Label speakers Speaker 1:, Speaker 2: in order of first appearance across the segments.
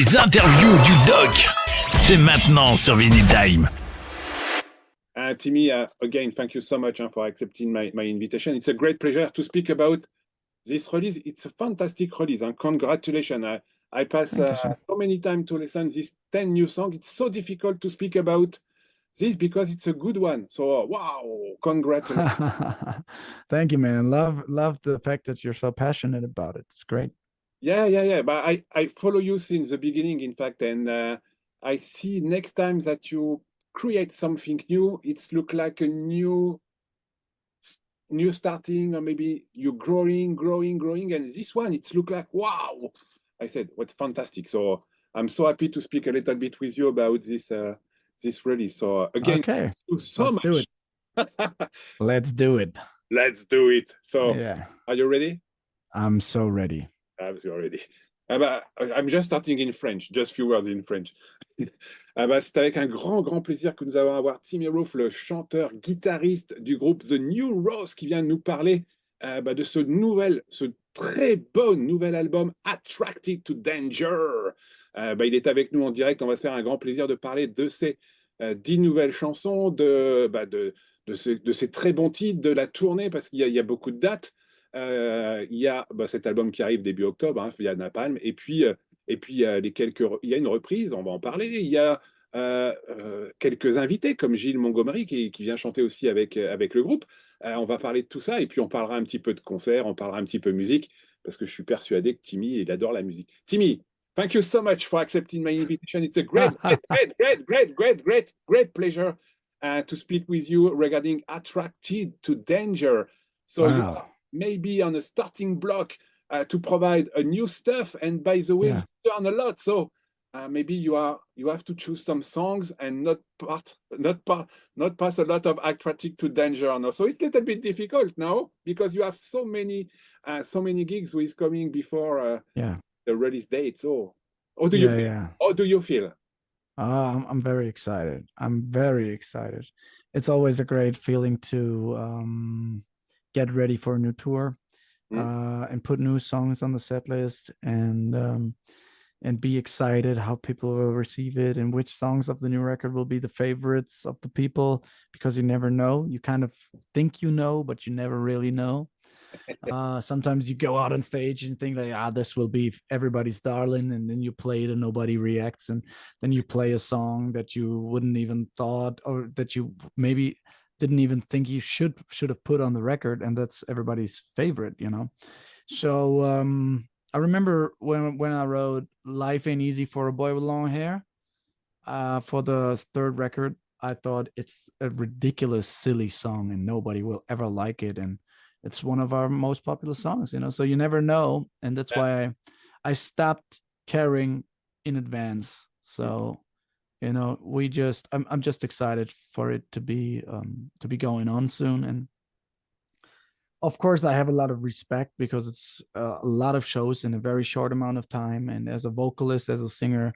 Speaker 1: Les interviews du doc. C'est maintenant sur Vinyl Time.
Speaker 2: Timmy, again, thank you so much for accepting my invitation. It's a great pleasure to speak about this release. It's a fantastic release. Congratulations. I pass so many times to listen these 10 new songs. It's so difficult to speak about this because it's a good one. So, wow, congratulations.
Speaker 3: Thank you, man. Love the fact that you're so passionate about it. It's great.
Speaker 2: Yeah. But I follow you since the beginning, in fact, and I see next time that you create something new, it's look like a new starting, or maybe you're growing, and this one, it's look like, wow. I said, what's fantastic. So I'm so happy to speak a little bit with you about this release. So again,
Speaker 3: okay,
Speaker 2: thank you so
Speaker 3: let's
Speaker 2: much.
Speaker 3: Do it. Let's do it.
Speaker 2: Let's do it. So
Speaker 3: yeah,
Speaker 2: are you ready?
Speaker 3: I'm so ready.
Speaker 2: I'm so ready. I'm just starting in French, just few words in French. C'est avec un grand plaisir que nous allons avoir Timmy Rough, le chanteur, guitariste du groupe The Nouveaux, qui vient nous parler de ce très bon nouvel album Attracted to Danger. Il est avec nous en direct. On va se faire un grand plaisir de parler de ces 10 nouvelles chansons, de ces très bons titres, de la tournée, parce qu'il y a beaucoup de dates. Il y a cet album qui arrive début octobre, il y a Napalm, et puis il y a il y a une reprise, on va en parler. Il y a quelques invités comme Gilles Montgomery qui vient chanter aussi avec le groupe. On va parler de tout ça, et puis on parlera un petit peu de concert, on parlera un petit peu musique, parce que je suis persuadé que Timmy, il adore la musique. Timmy, thank you so much for accepting my invitation. It's a great pleasure to speak with you regarding Attracted to Danger. So
Speaker 3: wow.
Speaker 2: You are maybe on a starting block to provide a new stuff, and by the way, you learn a lot. So maybe you have to choose some songs and not pass a lot of Attracted to Danger. No, so it's a little bit difficult now because you have so many gigs who is coming before the release date. So how do you feel?
Speaker 3: Yeah.
Speaker 2: How do you feel?
Speaker 3: I'm very excited. I'm very excited. It's always a great feeling to get ready for a new tour and put new songs on the set list and be excited how people will receive it and which songs of the new record will be the favorites of the people, because you never know. You kind of think you know, but you never really know. Sometimes you go out on stage and think like, this will be everybody's darling, and then you play it and nobody reacts, and then you play a song that you wouldn't even thought, or that you maybe didn't even think you should have put on the record, and that's everybody's favorite, So I remember when I wrote Life Ain't Easy for a Boy with Long Hair for the third record, I thought it's a ridiculous, silly song and nobody will ever like it, and it's one of our most popular songs, so you never know, and that's why I stopped caring in advance. So I'm just excited for it to be going on soon. And of course I have a lot of respect because it's a lot of shows in a very short amount of time. And as a vocalist, as a singer,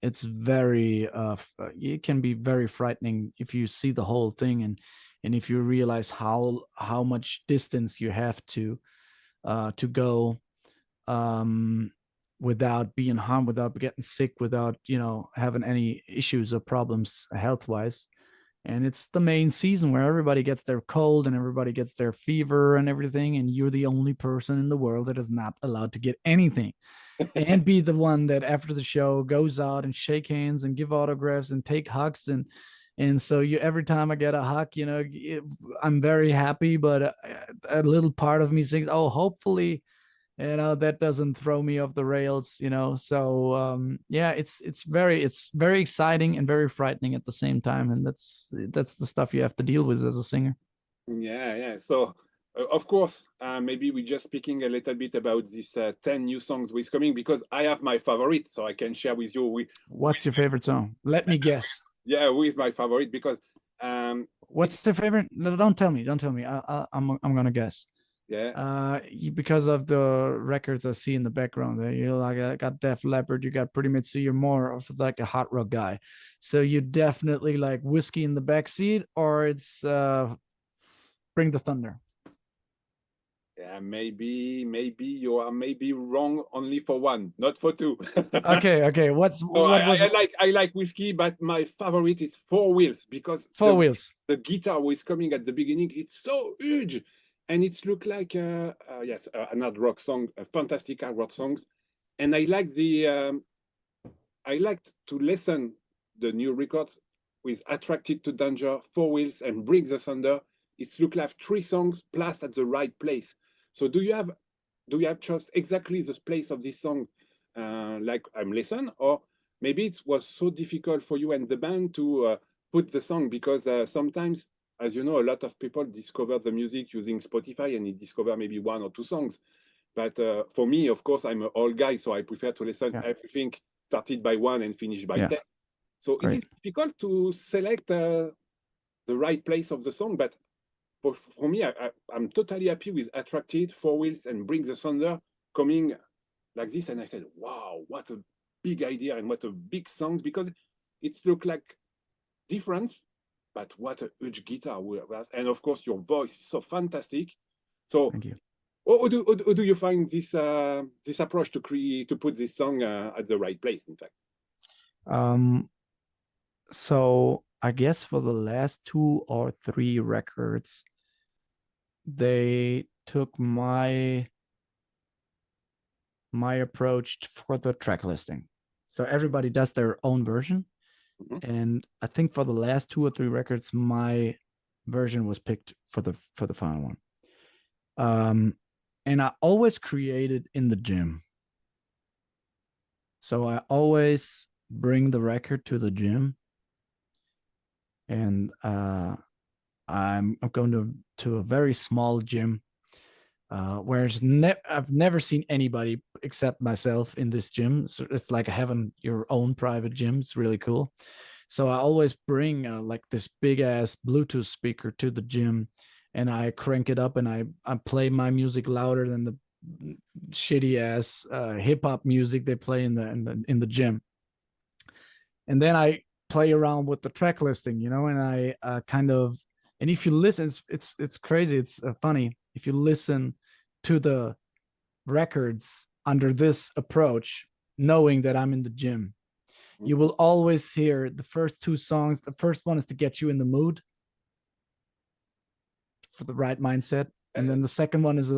Speaker 3: it's very it can be very frightening if you see the whole thing and if you realize how much distance you have to go without being harmed, without getting sick, without having any issues or problems health wise. And it's the main season where everybody gets their cold and everybody gets their fever and everything, and you're the only person in the world that is not allowed to get anything and be the one that after the show goes out and shake hands and give autographs and take hugs. And so every time I get a hug, I'm very happy, but a little part of me thinks, oh, hopefully that doesn't throw me off the rails. So it's very exciting and very frightening at the same time, and that's the stuff you have to deal with as a singer.
Speaker 2: So of course, maybe we're just speaking a little bit about this 10 new songs which coming, because I have my favorite, so I can share with you.
Speaker 3: What's your favorite song? Let me guess.
Speaker 2: Who is my favorite? Because
Speaker 3: what's the favorite? No, don't tell me. I'm gonna guess. Because of the records I see in the background there, I got Def Leppard, you got Pretty Mitsu, you're more of like a hot rock guy, so you definitely like Whiskey in the Backseat, or it's Bring the Thunder.
Speaker 2: Yeah, maybe you are maybe wrong only for one, not for two.
Speaker 3: Okay. What was
Speaker 2: I like whiskey, but my favorite is Four Wheels because
Speaker 3: Four Wheels?
Speaker 2: the guitar was coming at the beginning. It's so huge, and it's look like yes, an hard rock song, a fantastic hard rock song. And I like I liked to listen the new records with Attracted to Danger, Four Wheels, and Bring the Thunder. It's look like three songs plus at the right place. So do you have just exactly the place of this song, like I'm listen, or maybe it was so difficult for you and the band to put the song because sometimes, as you know, a lot of people discover the music using Spotify and it discover maybe one or two songs. But for me, of course, I'm an old guy, so I prefer to listen
Speaker 3: Yeah.
Speaker 2: everything started by one and finished by
Speaker 3: Yeah.
Speaker 2: 10. So
Speaker 3: Great.
Speaker 2: it is difficult to select the right place of the song, but for me, I'm totally happy with Attracted, Four Wheels, and Bring the Thunder coming like this. And I said, wow, what a big idea and what a big song, because it's look like different, but what a huge guitar. And of course, your voice is so fantastic. So
Speaker 3: Thank you.
Speaker 2: how do you find this approach to put this song at the right place, in fact?
Speaker 3: So I guess for the last 2 or 3 records, they took my approach for the track listing. So everybody does their own version.
Speaker 2: Mhm.
Speaker 3: And I think for the last 2 or 3 records, my version was picked for the final one. And I always created in the gym. So I always bring the record to the gym, and I'm going to a very small gym, where I've never seen anybody except myself in this gym. So it's like having your own private gym. It's really cool. So I always bring like this big ass Bluetooth speaker to the gym, and I crank it up and I play my music louder than the shitty ass hip hop music they play in the gym. And then I play around with the track listing, and I kind of, and if you listen, it's crazy, it's funny. If you listen to the records under this approach, knowing that I'm in the gym, you will always hear the first 2 songs. The first one is to get you in the mood for the right mindset, and then the second one is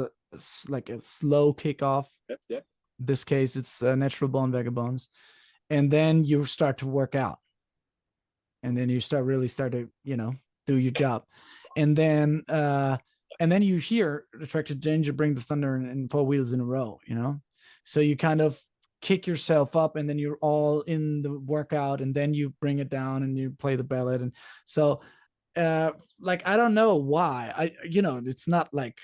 Speaker 3: like a slow kickoff.
Speaker 2: Yeah.
Speaker 3: In this case, it's Natural Born Vagabonds, and then you start to work out, and then you start to do your job, and then you hear the track to Danger, Bring the Thunder, and Four Wheels in a row. So you kind of kick yourself up, and then you're all in the workout, and then you bring it down and you play the ballad. And so like, I don't know why, it's not like,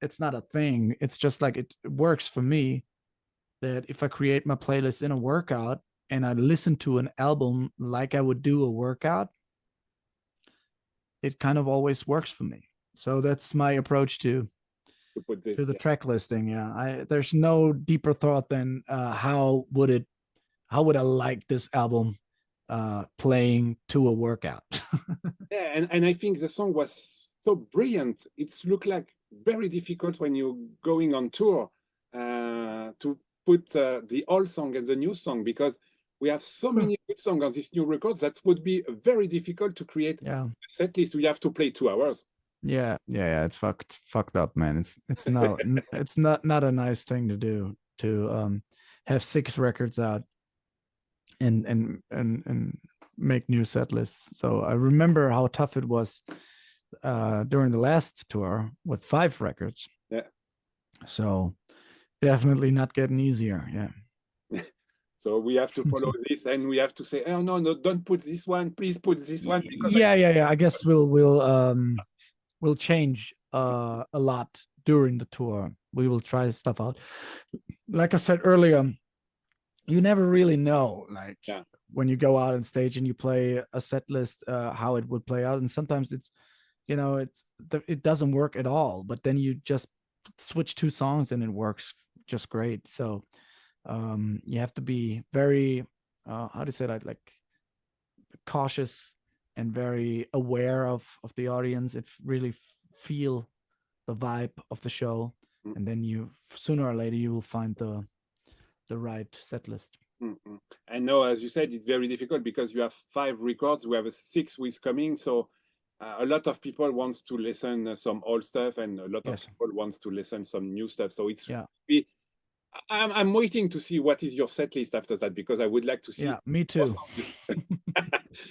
Speaker 3: it's not a thing, it's just like it works for me, that if I create my playlist in a workout and I listen to an album like I would do a workout, it kind of always works for me. So that's my approach to
Speaker 2: put this,
Speaker 3: the track listing. Yeah, there's no deeper thought than how would I like this album playing to a workout.
Speaker 2: Yeah, and I think the song was so brilliant. It's looked like very difficult when you're going on tour to put the old song and the new song, because we have so many good songs on this new record that would be very difficult to create
Speaker 3: Yeah.
Speaker 2: a set list. We have to play 2 hours.
Speaker 3: Yeah, it's fucked up, man. It's not it's not a nice thing to do, to have 6 records out and make new set lists. So I remember how tough it was during the last tour with 5 records.
Speaker 2: Yeah.
Speaker 3: So definitely not getting easier. Yeah.
Speaker 2: So we have to follow this, and we have to say, oh no, don't put this one, please put this one.
Speaker 3: Yeah. I guess we'll change a lot during the tour. We will try stuff out. Like I said earlier, you never really know, like, when you go out on stage and you play a set list, how it would play out. And sometimes it doesn't work at all, but then you just switch 2 songs and it works just great. So you have to be very how to say that, like, cautious and very aware of the audience. It really feel the vibe of the show. and then you sooner or later you will find the right set list.
Speaker 2: And now, as you said, it's very difficult because you have 5 records. We have a 6th with coming, so a lot of people wants to listen some old stuff, and a lot of people wants to listen some new stuff. So it's I'm waiting to see what is your set list after that, because I would like to see.
Speaker 3: Yeah, me too.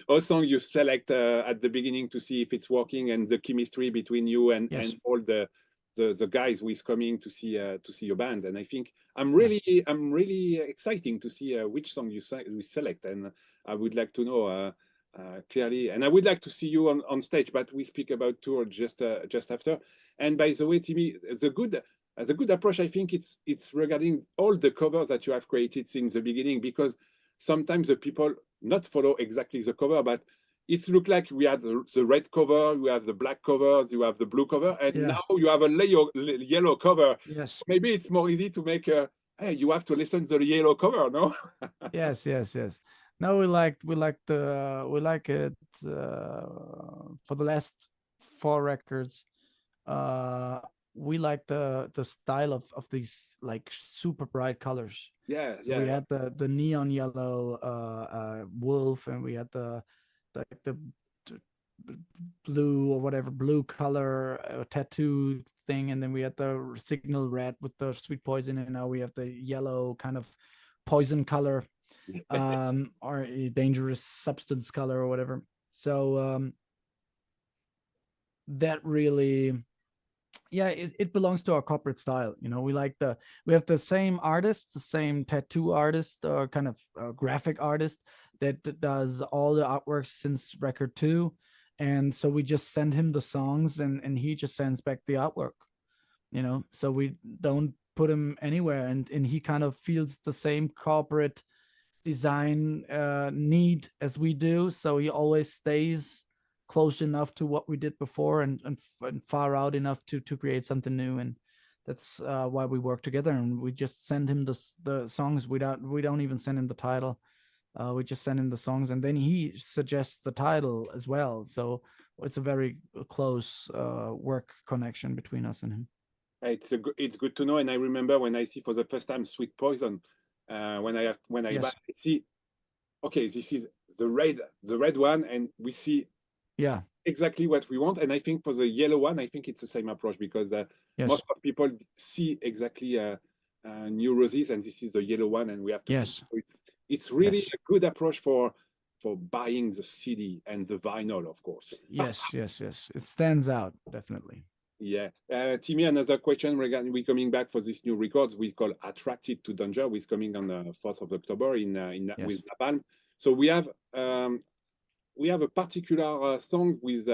Speaker 2: What song you select at the beginning to see if it's working, and the chemistry between you and all the guys who is coming to see your band. And I think I'm really exciting to see which song you select, and I would like to know clearly, and I would like to see you on stage, but we speak about tour just after. And by the way, Timmy, the good approach, I think it's regarding all the covers that you have created since the beginning, because sometimes the people not follow exactly the cover, but it looked like we had the red cover, you have the black cover, you have the blue cover, and now you have a yellow cover.
Speaker 3: Yes.
Speaker 2: Maybe it's more easy to make hey, you have to listen to the yellow cover, no?
Speaker 3: yes. No, we like it for the last 4 records. We like the style of these like super bright colors. So we had the neon yellow wolf, and we had the blue or whatever blue color tattoo thing, and then we had the signal red with the sweet poison, and now we have the yellow kind of poison color, or a dangerous substance color or whatever. So that really, it belongs to our corporate style. We have the same artist, the same tattoo artist, or kind of graphic artist that does all the artwork since record 2. And so we just send him the songs, and he just sends back the artwork, so we don't put him anywhere, and he kind of feels the same corporate design need as we do. So he always stays close enough to what we did before, and far out enough to create something new. And that's why we work together, and we just send him the songs. We don't even send him the title. We just send him the songs, and then he suggests the title as well. So it's a very close work connection between us and him.
Speaker 2: It's good to know. And I remember when I see for the first time Sweet Poison, when I see, okay, this is the red one, and we see exactly what we want. And I think for the yellow one, I think it's the same approach, because most of people see exactly New Roses, and this is the yellow one, and we have to. So it's really a good approach for buying the CD and the vinyl, of course.
Speaker 3: Yes. It stands out, definitely.
Speaker 2: Yeah. Timmy, another question regarding, we coming back for this new records we call Attracted to Danger, which is coming on the 4th of October with Napalm. So we have a particular song with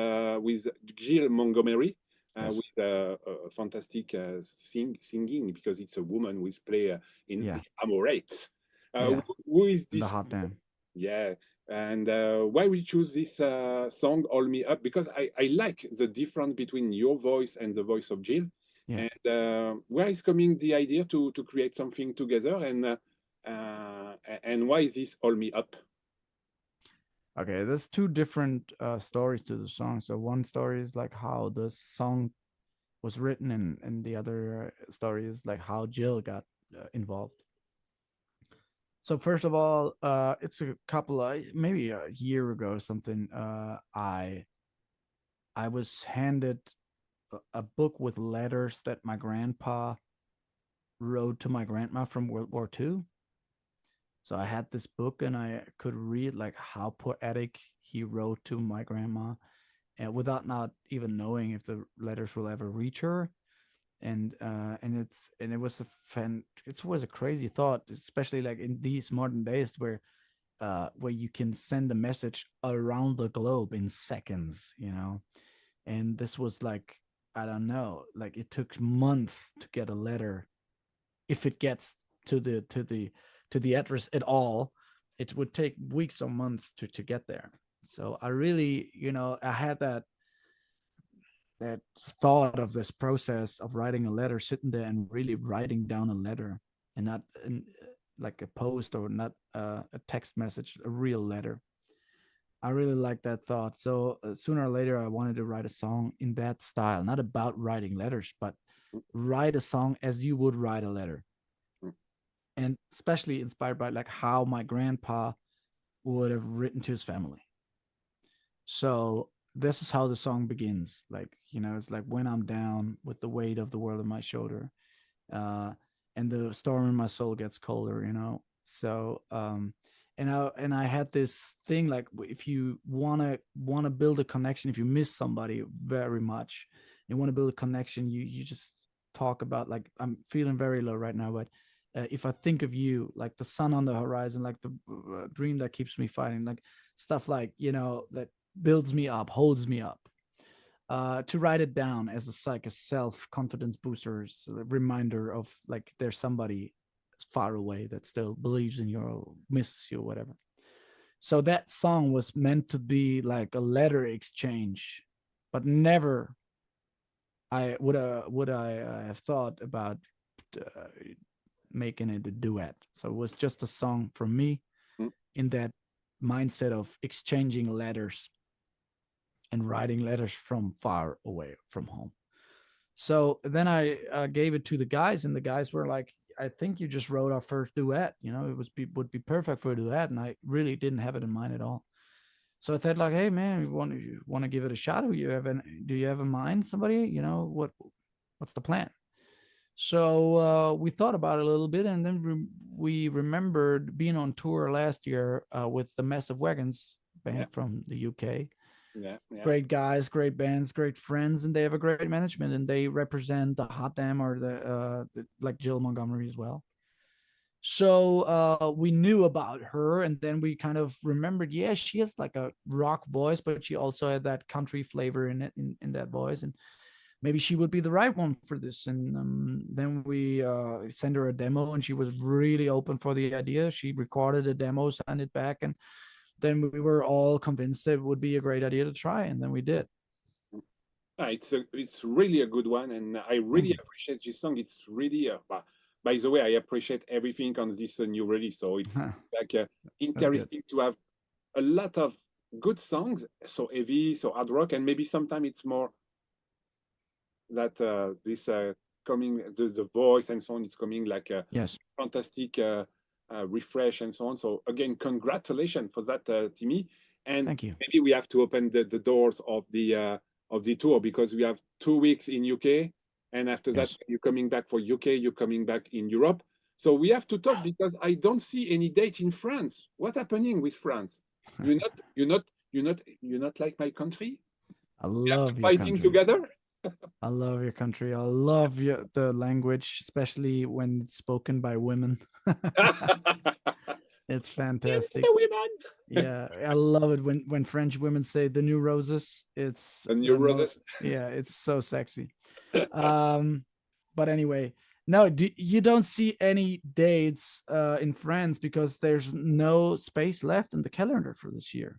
Speaker 2: Jill Montgomery, with a fantastic singing, because it's a woman who is play in the Amorates. Who is this?
Speaker 3: The Hot Damn.
Speaker 2: Yeah. And why we choose this song, Hold Me Up? Because I like the difference between your voice and the voice of Jill. And where is coming the idea to create something together, and why is this Hold Me Up?
Speaker 3: Okay, there's 2 different stories to the song. So one story is like how the song was written, and the other story is like how Jill got involved. So first of all, it's a couple of, maybe a year ago or something, I was handed a book with letters that my grandpa wrote to my grandma from World War II. So I had this book, and I could read like how poetic he wrote to my grandma, and without not even knowing if the letters will ever reach her. And it was a crazy thought, especially like in these modern days where you can send a message around the globe in seconds, and this was like, I don't know, like it took months to get a letter. If it gets to the address at all, it would take weeks or months to get there. So I really, I had that thought of this process of writing a letter, sitting there and really writing down a letter, and not like a post, or not a text message, a real letter. I really like that thought. So sooner or later, I wanted to write a song in that style, not about writing letters, but write a song as you would write a letter. And especially inspired by like how my grandpa would have written to his family. So this is how the song begins. Like, you know, it's like when I'm down with the weight of the world on my shoulder, and the storm in my soul gets colder, you know. So and I had this thing like, if you wanna build a connection, if you miss somebody very much, you want to build a connection, you just talk about, like, I'm feeling very low right now, but if I think of you, like the sun on the horizon, like the dream that keeps me fighting, like stuff like, you know, that builds me up, holds me up. To write it down as a self-confidence booster, a reminder of like there's somebody far away that still believes in you or misses you or whatever. So that song was meant to be like a letter exchange, but never would I have thought about making it a duet. So it was just a song from me in that mindset of exchanging letters and writing letters from far away from home. So then I gave it to the guys, and the guys were like, I think you just wrote our first duet. You know, would be perfect for a duet. And I really didn't have it in mind at all. So I said, like, hey man, you want to give it a shot? Do you have in mind somebody? You know, what's the plan? So we thought about it a little bit, and then we remembered being on tour last year with the Massive Wagons band from the UK.
Speaker 2: Yeah.
Speaker 3: Great guys, great bands, great friends, and they have a great management, and they represent the Hot Damn or the like Jill Montgomery as well. So we knew about her, and then we kind of remembered, yeah, she has like a rock voice, but she also had that country flavor in it, in that voice, and maybe she would be the right one for this. And then we sent her a demo, and she was really open for the idea. She recorded a demo, sent it back, and then we were all convinced it would be a great idea to try, and then we did.
Speaker 2: It's really a good one, and I really appreciate this song. It's really by the way, I appreciate everything on this new release. So it's like interesting to have a lot of good songs, so heavy, so hard rock, and maybe sometimes it's more that this coming the voice and so on. It's coming like a fantastic refresh and so on. So again, congratulations for that, Timmy. And
Speaker 3: thank you.
Speaker 2: Maybe we have to open the doors of the tour, because we have 2 weeks in UK, and after that you're coming back for UK, you're coming back in Europe. So we have to talk, because I don't see any date in France. What's happening with France? You're not like my country.
Speaker 3: I love your
Speaker 2: fighting
Speaker 3: country.
Speaker 2: Together.
Speaker 3: I love your country. I love the language, especially when it's spoken by women. It's fantastic. Yeah, I love it when French women say the new roses. It's
Speaker 2: the new roses.
Speaker 3: Yeah, it's so sexy. But anyway, no, you don't see any dates in France because there's no space left in the calendar for this year.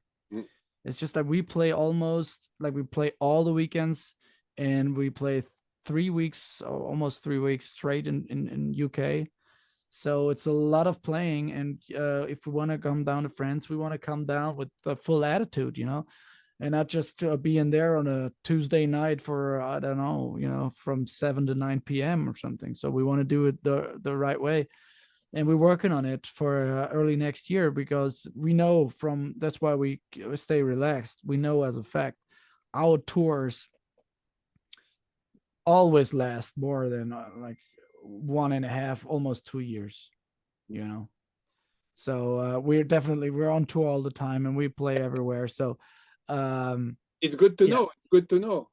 Speaker 3: It's just that we play all the weekends, and we play 3 weeks, or almost 3 weeks straight in UK. So it's a lot of playing, and if we want to come down to France, we want to come down with the full attitude, you know, and not just being there on a Tuesday night for, I don't know, you know, from 7 to 9 p.m. or something. So we want to do it the right way, and we're working on it for early next year, because we know that's why we stay relaxed. We know as a fact our tours always last more than like 1.5, almost 2 years, you know. So we're on tour all the time, and we play everywhere. So
Speaker 2: it's good to know. It's good to know.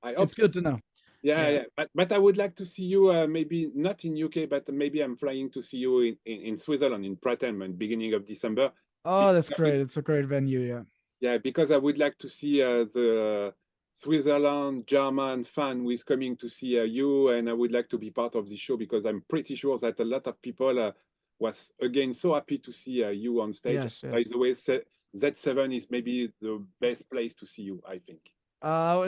Speaker 2: I hope
Speaker 3: it's good to know.
Speaker 2: Yeah. But I would like to see you, maybe not in UK, but maybe I'm flying to see you in Switzerland, in Pratem, in beginning of December.
Speaker 3: Oh, that's great. It's a great venue.
Speaker 2: Yeah, because I would like to see the Switzerland German fan who is coming to see you, and I would like to be part of the show, because I'm pretty sure that a lot of people was again so happy to see you on stage.
Speaker 3: Yes.
Speaker 2: By the way, Z7 is maybe the best place to see you, I think.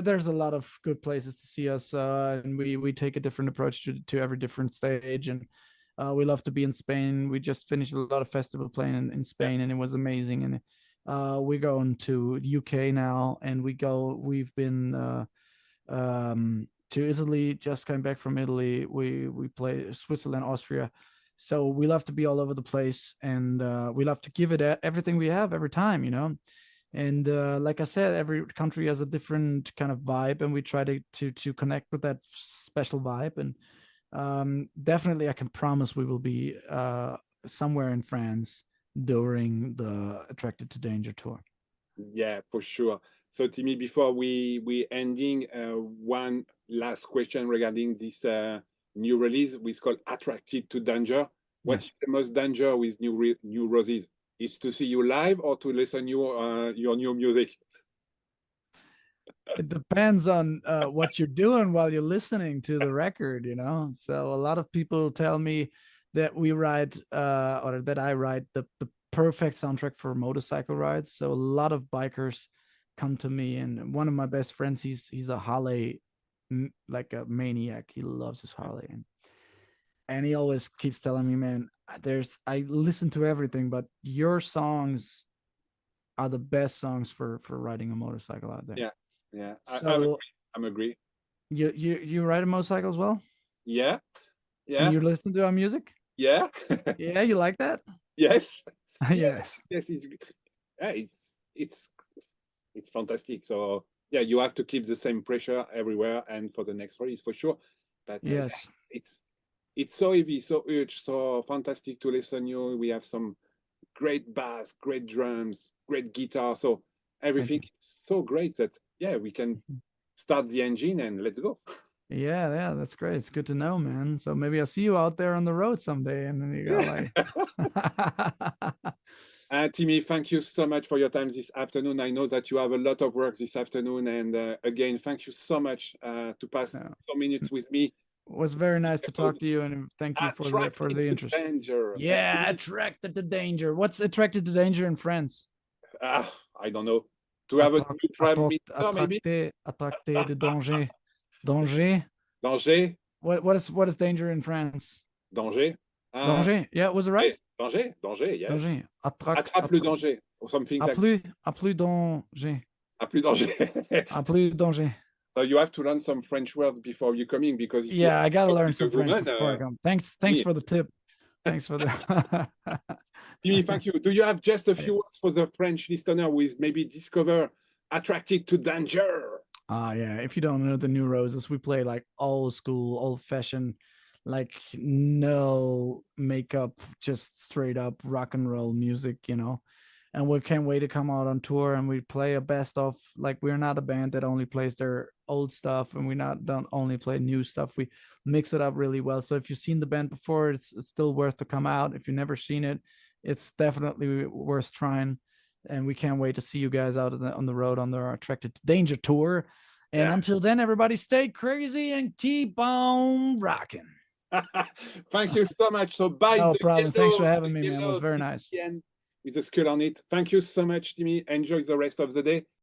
Speaker 3: There's a lot of good places to see us, and we take a different approach to every different stage, and we love to be in Spain. We just finished a lot of festival playing in Spain, and it was amazing. And we're going to the UK now, and we've been to Italy. Just came back from Italy. We play Switzerland, Austria. So we love to be all over the place, and we love to give it everything we have every time, you know. And like I said, every country has a different kind of vibe, and we try to connect with that special vibe. And definitely, I can promise we will be somewhere in France during the Attracted to Danger tour.
Speaker 2: Yeah, for sure. So Timmy, before we ending, one last question regarding this new release, which is called Attracted to Danger. What's
Speaker 3: Yes.
Speaker 2: the most danger with new roses? Is to see you live or to listen your new music?
Speaker 3: It depends on what you're doing while you're listening to the record, you know. So a lot of people tell me that we write or that I write the perfect soundtrack for motorcycle rides. So a lot of bikers come to me, and one of my best friends, he's a Harley, like a maniac. He loves his Harley, and he always keeps telling me, man, I listen to everything, but your songs are the best songs for riding a motorcycle out there.
Speaker 2: Yeah, yeah.
Speaker 3: So
Speaker 2: I'm agree.
Speaker 3: you ride a motorcycle as well?
Speaker 2: Yeah,
Speaker 3: And
Speaker 2: yeah,
Speaker 3: you listen to our music?
Speaker 2: yeah.
Speaker 3: Yeah, you like that?
Speaker 2: Yes,
Speaker 3: Yes.
Speaker 2: yes. Yeah, it's fantastic. So yeah, you have to keep the same pressure everywhere and for the next release for sure. But yeah,
Speaker 3: Yes.
Speaker 2: it's so heavy, so huge, so fantastic to listen you. We have some great bass, great drums, great guitar. So everything is so great that yeah, we can start the engine and let's go.
Speaker 3: Yeah, that's great. It's good to know, man. So maybe I'll see you out there on the road someday, and then you go like
Speaker 2: Timmy, thank you so much for your time this afternoon. I know that you have a lot of work this afternoon. And again, thank you so much to pass
Speaker 3: Yeah.
Speaker 2: 4 minutes with me.
Speaker 3: It was very nice to talk to you, and thank you for
Speaker 2: Attracted
Speaker 3: the
Speaker 2: to
Speaker 3: interest.
Speaker 2: danger.
Speaker 3: Yeah, attracted to danger. What's attracted to danger in France?
Speaker 2: I don't know. To have a new prime minister, maybe?
Speaker 3: Attracté de danger. Danger.
Speaker 2: Danger?
Speaker 3: What is danger in France?
Speaker 2: Danger?
Speaker 3: Danger. Yeah, was it right?
Speaker 2: Danger? Danger, yes.
Speaker 3: Danger.
Speaker 2: Attrape le danger, or something like that.
Speaker 3: À plus danger.
Speaker 2: Plus danger.
Speaker 3: À plus danger.
Speaker 2: So you have to learn some French words before you coming, because if
Speaker 3: Yeah, I gotta learn some French
Speaker 2: woman,
Speaker 3: before I come. Thanks for the tip. Thanks for the
Speaker 2: Timmy, thank you. Do you have just a few words for the French listener who is maybe discover Attracted to Danger?
Speaker 3: Yeah. If you don't know the New Roses, we play like old school, old fashioned, like no makeup, just straight up rock and roll music, you know. And we can't wait to come out on tour, and we play a best of. Like, we're not a band that only plays their old stuff, and don't only play new stuff. We mix it up really well. So if you've seen the band before, it's still worth to come out. If you've never seen it, it's definitely worth trying. And we can't wait to see you guys out on the road on their Attracted to Danger tour. And until then, everybody stay crazy and keep on rocking.
Speaker 2: Thank you so much. So bye.
Speaker 3: No problem. Thanks for having me, man. It was very nice.
Speaker 2: With the skull on it. Thank you so much, Timmy. Enjoy the rest of the day.